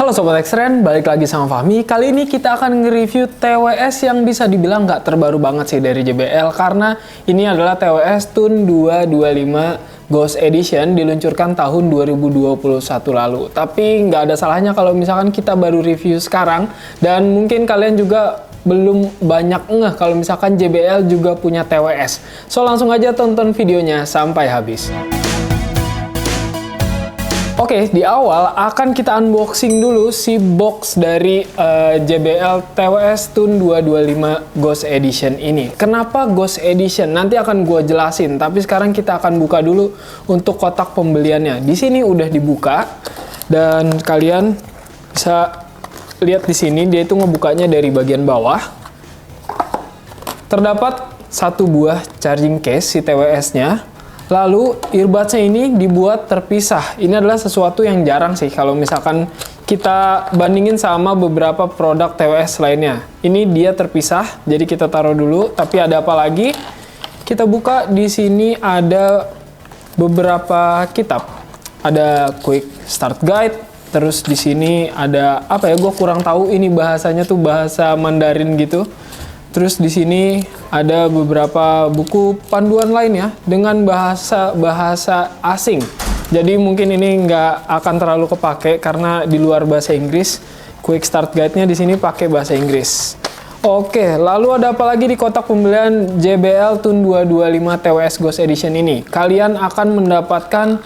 Halo Sobat Xren, balik lagi sama Fahmi. Kali ini kita akan nge-review TWS yang bisa dibilang nggak terbaru banget sih dari JBL, karena ini adalah TWS Tune 225 Ghost Edition, diluncurkan tahun 2021 lalu. Tapi nggak ada salahnya kalau misalkan kita baru review sekarang, dan mungkin kalian juga belum banyak ngeh kalau misalkan JBL juga punya TWS. So langsung aja tonton videonya sampai habis. Oke, di awal akan kita unboxing dulu si box dari JBL TWS Tune 225 Ghost Edition ini. Kenapa Ghost Edition? Nanti akan gue jelasin, tapi sekarang kita akan buka dulu untuk kotak pembeliannya. Di sini udah dibuka, dan kalian bisa lihat di sini dia itu ngebukanya dari bagian bawah. Terdapat satu buah charging case si TWS-nya. Lalu earbuds-nya ini dibuat terpisah. Ini adalah sesuatu yang jarang sih kalau misalkan kita bandingin sama beberapa produk TWS lainnya. Ini dia terpisah, jadi kita taruh dulu. Tapi ada apa lagi? Kita buka, di sini ada beberapa kitab. Ada Quick Start Guide. Terus di sini ada apa ya? Gue kurang tahu ini bahasanya tuh bahasa Mandarin gitu. Terus di sini ada beberapa buku panduan lainnya dengan bahasa asing. Jadi mungkin ini nggak akan terlalu kepake karena di luar bahasa Inggris. Quick Start Guide-nya di sini pakai bahasa Inggris. Oke, lalu ada apa lagi di kotak pembelian JBL Tune 225 TWS Ghost Edition ini? Kalian akan mendapatkan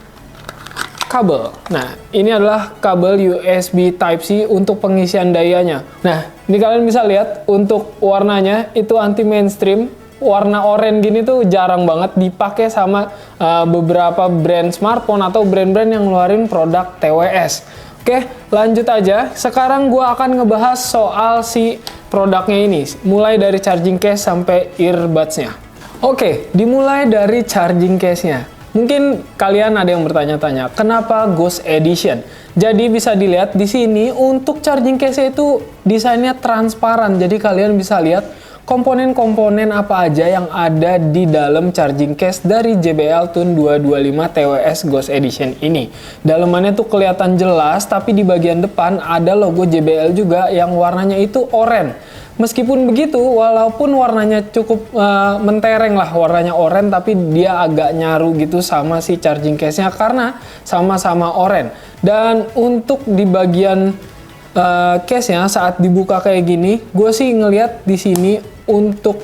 kabel. Nah, ini adalah kabel USB Type-C untuk pengisian dayanya. Nah, ini kalian bisa lihat untuk warnanya itu anti mainstream. Warna oranye gini tuh jarang banget dipakai sama beberapa brand smartphone atau brand-brand yang ngeluarin produk TWS. Oke, lanjut aja. Sekarang gua akan ngebahas soal si produknya ini, mulai dari charging case sampai earbuds-nya. Oke, dimulai dari charging case-nya. Mungkin kalian ada yang bertanya-tanya, kenapa Ghost Edition? Jadi bisa dilihat di sini untuk charging case itu desainnya transparan. Jadi kalian bisa lihat komponen-komponen apa aja yang ada di dalam charging case dari JBL Tune 225 TWS Ghost Edition ini. Dalamannya tuh kelihatan jelas, tapi di bagian depan ada logo JBL juga yang warnanya itu oranye. Meskipun begitu, walaupun warnanya cukup mentereng lah warnanya oranye, tapi dia agak nyaru gitu sama si charging case-nya karena sama-sama oranye. Dan untuk di bagian case-nya saat dibuka kayak gini, gue sih ngelihat di sini untuk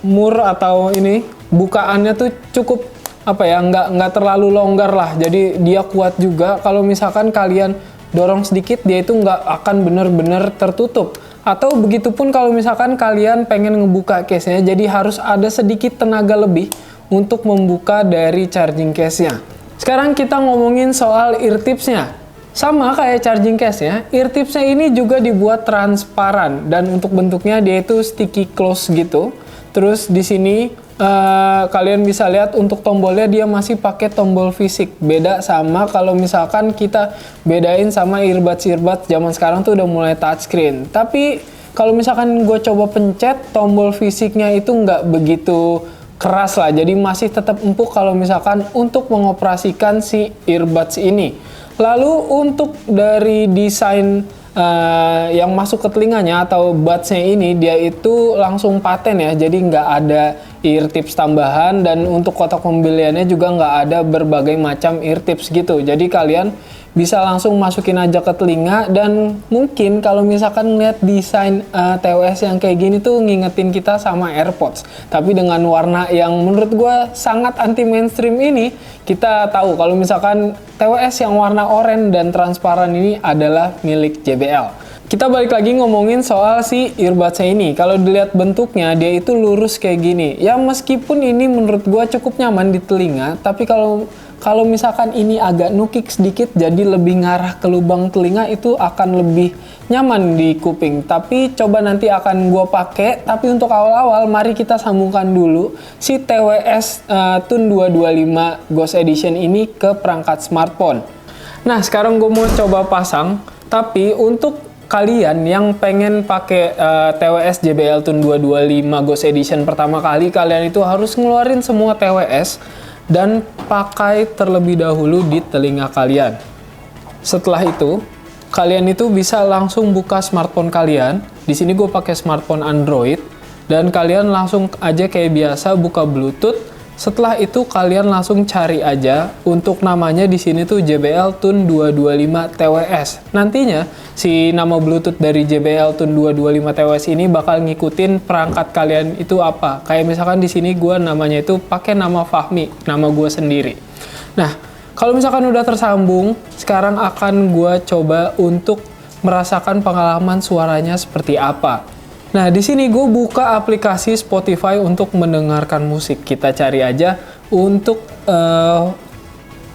mur atau ini bukaannya tuh cukup apa ya, nggak terlalu longgar lah. Jadi dia kuat juga. Kalau misalkan kalian dorong sedikit, dia itu nggak akan bener-bener tertutup. Atau begitupun kalau misalkan kalian pengen ngebuka case-nya, jadi harus ada sedikit tenaga lebih untuk membuka dari charging case-nya. Sekarang kita ngomongin soal ear tips-nya. Sama kayak charging case-nya, ear tips-nya ini juga dibuat transparan, dan untuk bentuknya dia itu sticky close gitu. Terus di sini kalian bisa lihat untuk tombolnya dia masih pakai tombol fisik. Beda sama kalau misalkan kita bedain sama earbuds zaman sekarang tuh udah mulai touchscreen. Tapi kalau misalkan gue coba pencet, tombol fisiknya itu nggak begitu keras lah. Jadi masih tetap empuk kalau misalkan untuk mengoperasikan si earbuds ini. Lalu untuk dari desain yang masuk ke telinganya atau buds-nya ini, dia itu langsung paten ya, jadi nggak ada ear tips tambahan, dan untuk kotak pembeliannya juga nggak ada berbagai macam ear tips gitu. Jadi kalian bisa langsung masukin aja ke telinga, dan mungkin kalau misalkan ngeliat desain TWS yang kayak gini tuh ngingetin kita sama AirPods, tapi dengan warna yang menurut gue sangat anti mainstream ini, kita tahu kalau misalkan TWS yang warna oranye dan transparan ini adalah milik JBL. Kita balik lagi ngomongin soal si earbuds-nya ini. Kalau dilihat bentuknya, dia itu lurus kayak gini. Ya meskipun ini menurut gua cukup nyaman di telinga, tapi kalau misalkan ini agak nukik sedikit, jadi lebih ngarah ke lubang telinga, itu akan lebih nyaman di kuping. Tapi coba nanti akan gua pakai. Tapi untuk awal-awal, mari kita sambungkan dulu si TWS Tune 225 Ghost Edition ini ke perangkat smartphone. Nah, sekarang gue mau coba pasang. Tapi untuk kalian yang pengen pakai TWS JBL Tune 225 Ghost Edition pertama kali, kalian itu harus ngeluarin semua TWS dan pakai terlebih dahulu di telinga kalian. Setelah itu, kalian itu bisa langsung buka smartphone kalian. Di sini gue pakai smartphone Android, dan kalian langsung aja kayak biasa buka Bluetooth. Setelah itu kalian langsung cari aja untuk namanya di sini tuh JBL Tune 225 TWS. Nantinya si nama Bluetooth dari JBL Tune 225 TWS ini bakal ngikutin perangkat kalian itu apa. Kayak misalkan di sini gue namanya itu pakai nama Fahmi, nama gue sendiri. Nah, kalau misalkan udah tersambung, sekarang akan gue coba untuk merasakan pengalaman suaranya seperti apa. Nah, di sini gue buka aplikasi Spotify untuk mendengarkan musik. Kita cari aja untuk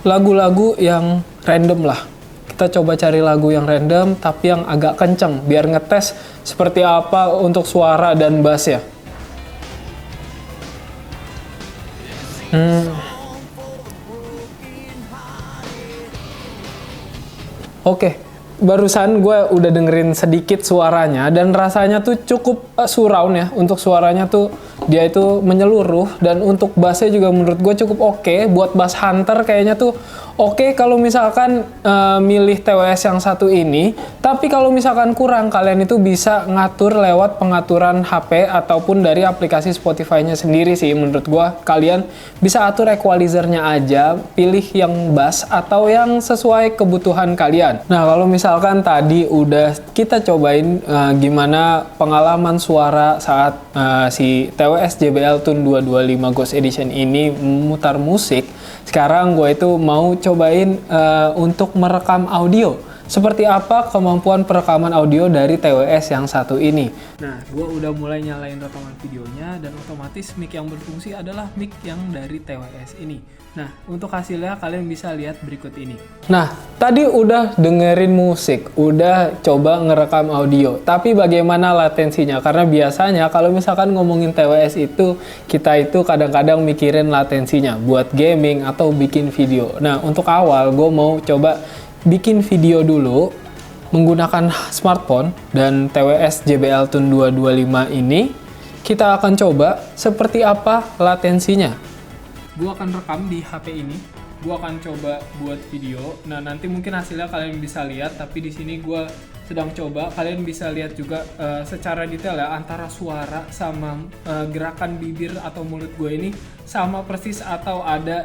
lagu-lagu yang random lah. Kita coba cari lagu yang random, tapi yang agak kenceng, biar ngetes seperti apa untuk suara dan bass ya. Oke. Barusan gue udah dengerin sedikit suaranya dan rasanya tuh cukup surround ya. Untuk suaranya tuh dia itu menyeluruh, dan untuk bassnya juga menurut gue cukup oke. Buat bass hunter kayaknya tuh oke kalau misalkan milih TWS yang satu ini. Tapi kalau misalkan kurang, kalian itu bisa ngatur lewat pengaturan HP ataupun dari aplikasi Spotify-nya sendiri sih. Menurut gue kalian bisa atur equalizer-nya aja, pilih yang bass atau yang sesuai kebutuhan kalian. Nah, kalau misalkan tadi udah kita cobain gimana pengalaman suara saat si TWS JBL Tune 225 Ghost Edition ini memutar musik, sekarang gue itu mau cobain untuk merekam audio. Seperti apa kemampuan perekaman audio dari TWS yang satu ini. Nah, gue udah mulai nyalain rekaman videonya, dan otomatis mic yang berfungsi adalah mic yang dari TWS ini. Nah, untuk hasilnya kalian bisa lihat berikut ini. Nah, tadi udah dengerin musik, udah coba ngerekam audio. Tapi bagaimana latensinya? Karena biasanya kalau misalkan ngomongin TWS itu, kita itu kadang-kadang mikirin latensinya buat gaming atau bikin video. Nah, untuk awal gue mau coba bikin video dulu menggunakan smartphone dan TWS JBL Tune 225 ini. Kita akan coba seperti apa latensinya. Gue akan rekam di HP ini. Gue akan coba buat video. Nah, nanti mungkin hasilnya kalian bisa lihat, tapi di sini gue sedang coba. Kalian bisa lihat juga secara detail ya, antara suara sama gerakan bibir atau mulut gue ini sama persis atau ada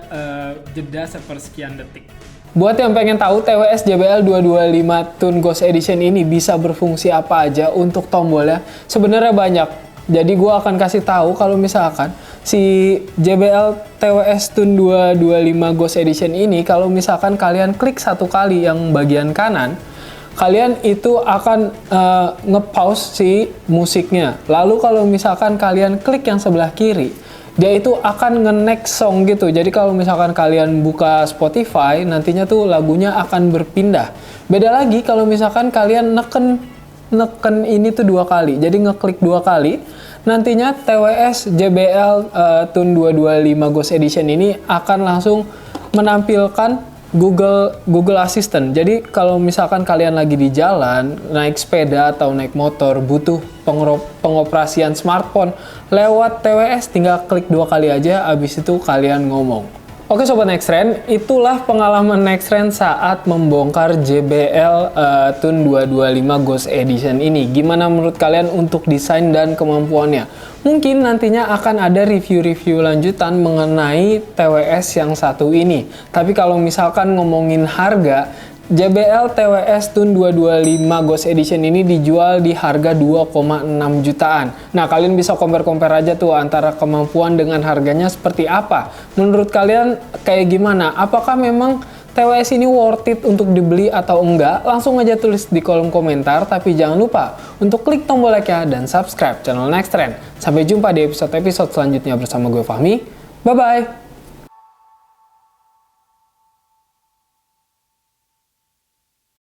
jeda sepersekian detik. Buat yang pengen tahu TWS JBL 225 Tune Ghost Edition ini bisa berfungsi apa aja untuk tombolnya, sebenarnya banyak. Jadi gue akan kasih tahu kalau misalkan si JBL TWS Tune 225 Ghost Edition ini, kalau misalkan kalian klik satu kali yang bagian kanan, kalian itu akan nge-pause si musiknya. Lalu kalau misalkan kalian klik yang sebelah kiri, dia itu akan nge-next song gitu. Jadi kalau misalkan kalian buka Spotify, nantinya tuh lagunya akan berpindah. Beda lagi kalau misalkan kalian neken ini tuh 2 kali. Jadi ngeklik 2 kali, nantinya TWS JBL Tune 225 Ghost Edition ini akan langsung menampilkan Google Assistant. Jadi kalau misalkan kalian lagi di jalan, naik sepeda atau naik motor, butuh pengoperasian smartphone lewat TWS, tinggal klik 2 kali aja, abis itu kalian ngomong. Oke Sobat Nextrend, itulah pengalaman Nextrend saat membongkar JBL Tune 225 Ghost Edition ini. Gimana menurut kalian untuk desain dan kemampuannya? Mungkin nantinya akan ada review-review lanjutan mengenai TWS yang satu ini. Tapi kalau misalkan ngomongin harga, JBL TWS Tune 225 Ghost Edition ini dijual di harga 2,6 jutaan. Nah, kalian bisa compare aja tuh antara kemampuan dengan harganya seperti apa. Menurut kalian kayak gimana? Apakah memang TWS ini worth it untuk dibeli atau enggak? Langsung aja tulis di kolom komentar. Tapi jangan lupa untuk klik tombol like-nya dan subscribe channel Nextrend. Sampai jumpa di episode-episode selanjutnya bersama gue Fahmi. Bye-bye!